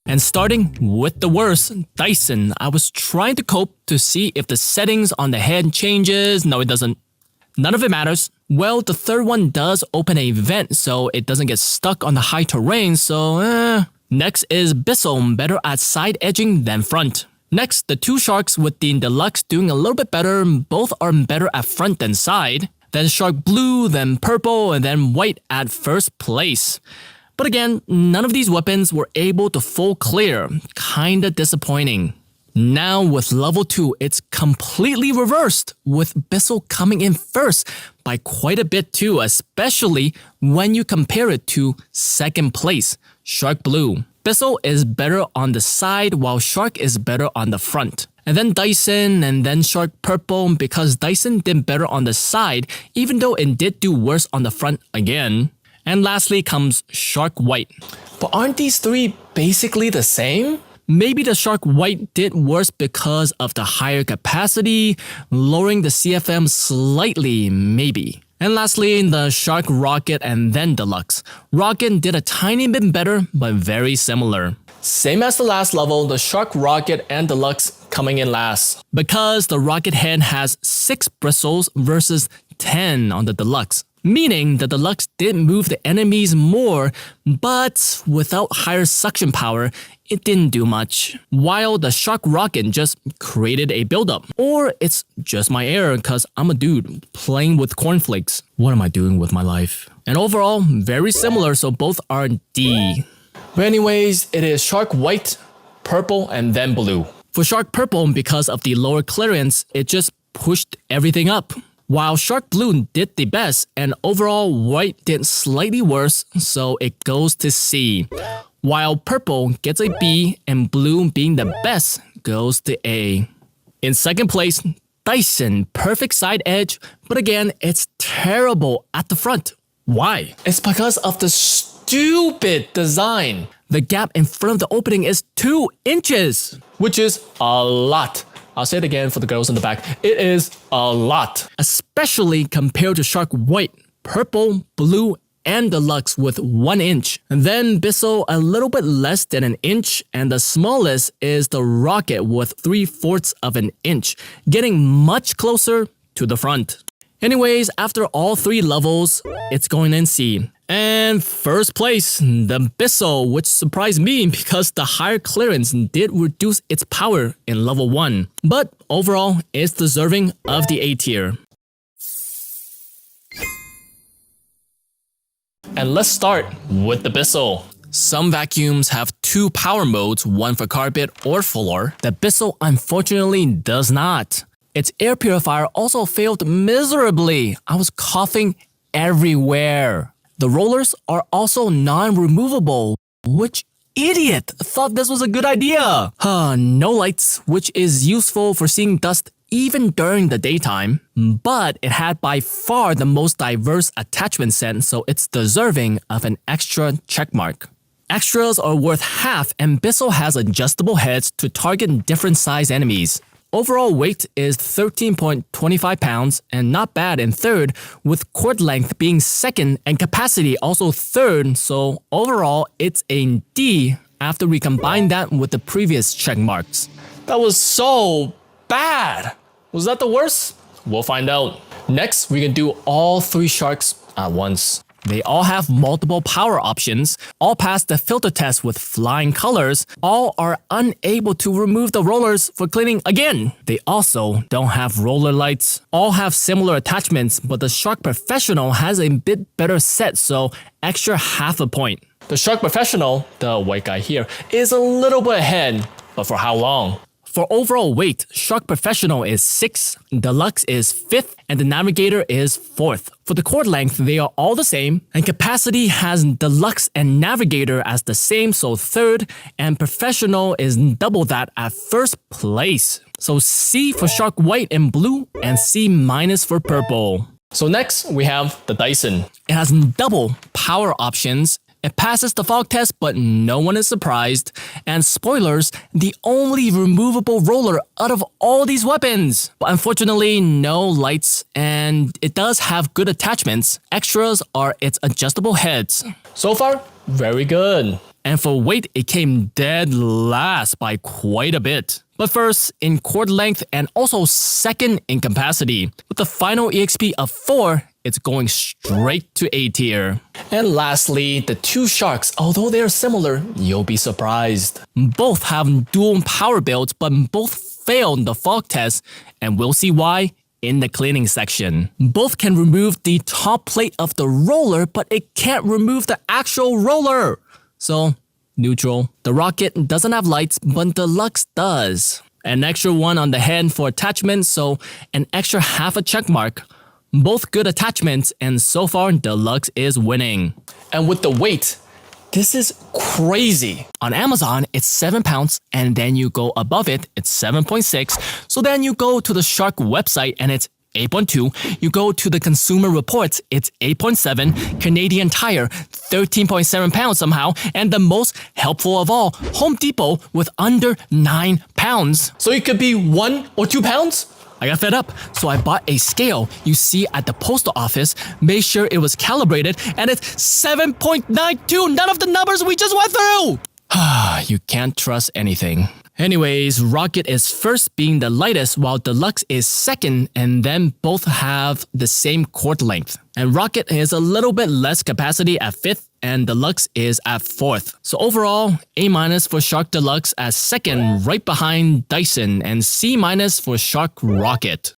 And starting with the worst, Dyson. I was trying to cope to see if the settings on the head changes. No, it doesn't. None of it matters. Well, the third one does open a vent so it doesn't get stuck on the high terrain, so Next is Bissell, better at side edging than front. Next, the two sharks with the deluxe doing a little bit better. Both are better at front than side. Then shark blue, then purple, and then white at first place. But again, none of these weapons were able to full clear. Kinda disappointing. Now with level 2, it's completely reversed, with Bissell coming in first by quite a bit too, especially when you compare it to second place, Shark Blue. Bissell is better on the side while Shark is better on the front. And then Dyson, and then Shark Purple, because Dyson did better on the side even though it did do worse on the front again. And lastly comes Shark White. But aren't these three basically the same? Maybe the Shark White did worse because of the higher capacity, lowering the CFM slightly, maybe. And lastly, the Shark Rocket and then Deluxe. Rocket did a tiny bit better, but very similar. Same as the last level, the Shark Rocket and Deluxe coming in last. Because the Rocket head has 6 bristles versus 10 on the Deluxe. Meaning the Deluxe did move the enemies more, but without higher suction power, it didn't do much. While the Shark Rocket just created a buildup. Or it's just my error because I'm a dude playing with cornflakes. What am I doing with my life? And overall, very similar, so both are D. But anyways, it is Shark White, Purple, and then Blue. For Shark Purple, because of the lower clearance, it just pushed everything up. While Shark Blue did the best, and overall White did slightly worse, so it goes to C. While Purple gets a B, and Blue being the best goes to A. In second place, Dyson, perfect side edge, but again, it's terrible at the front. Why? It's because of the stupid design. The gap in front of the opening is 2 inches, which is a lot. I'll say it again for the girls in the back. It is a lot. Especially compared to Shark White, Purple, Blue, and Deluxe with 1 inch. And then Bissell a little bit less than an inch. And the smallest is the Rocket with 3/4 of an inch, getting much closer to the front. Anyways, after all 3 levels, it's going in C. And first place, the Bissell, which surprised me because the higher clearance did reduce its power in level 1. But overall, it's deserving of the A tier. And let's start with the Bissell. Some vacuums have 2 power modes, one for carpet or floor. The Bissell unfortunately does not. Its air purifier also failed miserably. I was coughing everywhere. The rollers are also non-removable. Which idiot thought this was a good idea? No lights, which is useful for seeing dust even during the daytime. But it had by far the most diverse attachment set, so it's deserving of an extra checkmark. Extras are worth half, and Bissell has adjustable heads to target different size enemies. Overall weight is 13.25 pounds and not bad in third, with cord length being second and capacity also third, so overall it's a D after we combine that with the previous check marks. That was so bad! Was that the worst? We'll find out. Next, we can do all 3 sharks at once. They all have multiple power options, all pass the filter test with flying colors, all are unable to remove the rollers for cleaning again. They also don't have roller lights, all have similar attachments, but the Shark Professional has a bit better set, so extra half a point. The Shark Professional, the white guy here, is a little bit ahead, but for how long? For overall weight, Shark Professional is 6, Deluxe is 5th, and the Navigator is 4th. For the cord length, they are all the same, and capacity has Deluxe and Navigator as the same, so 3rd, and Professional is double that at 1st place. So C for Shark White and Blue, and C- for Purple. So next, we have the Dyson. It has double power options. It passes the fog test, but no one is surprised. And spoilers, the only removable roller out of all these weapons. But unfortunately, no lights, and it does have good attachments. Extras are its adjustable heads. So far, very good. And for weight, it came dead last by quite a bit. But first in cord length and also second in capacity. With the final EXP of 4, it's going straight to A tier. And lastly, the two Sharks, although they are similar, you'll be surprised. Both have dual power builds, but both failed the fog test, and we'll see why in the cleaning section. Both can remove the top plate of the roller, but it can't remove the actual roller. So, neutral. The Rocket doesn't have lights, but the Lux does. An extra one on the head for attachment, so an extra half a check mark. Both good attachments, and so far the Lux is winning. And with the weight, this is crazy. On Amazon, it's 7 pounds, and then you go above it, it's 7.6. So then you go to the Shark website, and it's 8.2. You go to the Consumer Reports, it's 8.7. Canadian Tire, 13.7 pounds somehow. And the most helpful of all, Home Depot with under 9 pounds. So it could be 1 or 2 pounds? I got fed up, so I bought a scale you see at the postal office, made sure it was calibrated, and it's 7.92, none of the numbers we just went through! You can't trust anything. Anyways, Rocket is first being the lightest while Deluxe is second, and then both have the same cord length. And Rocket is a little bit less capacity at 5th, and Deluxe is at 4th. So overall, A- for Shark Deluxe at second, right behind Dyson, and C- for Shark Rocket.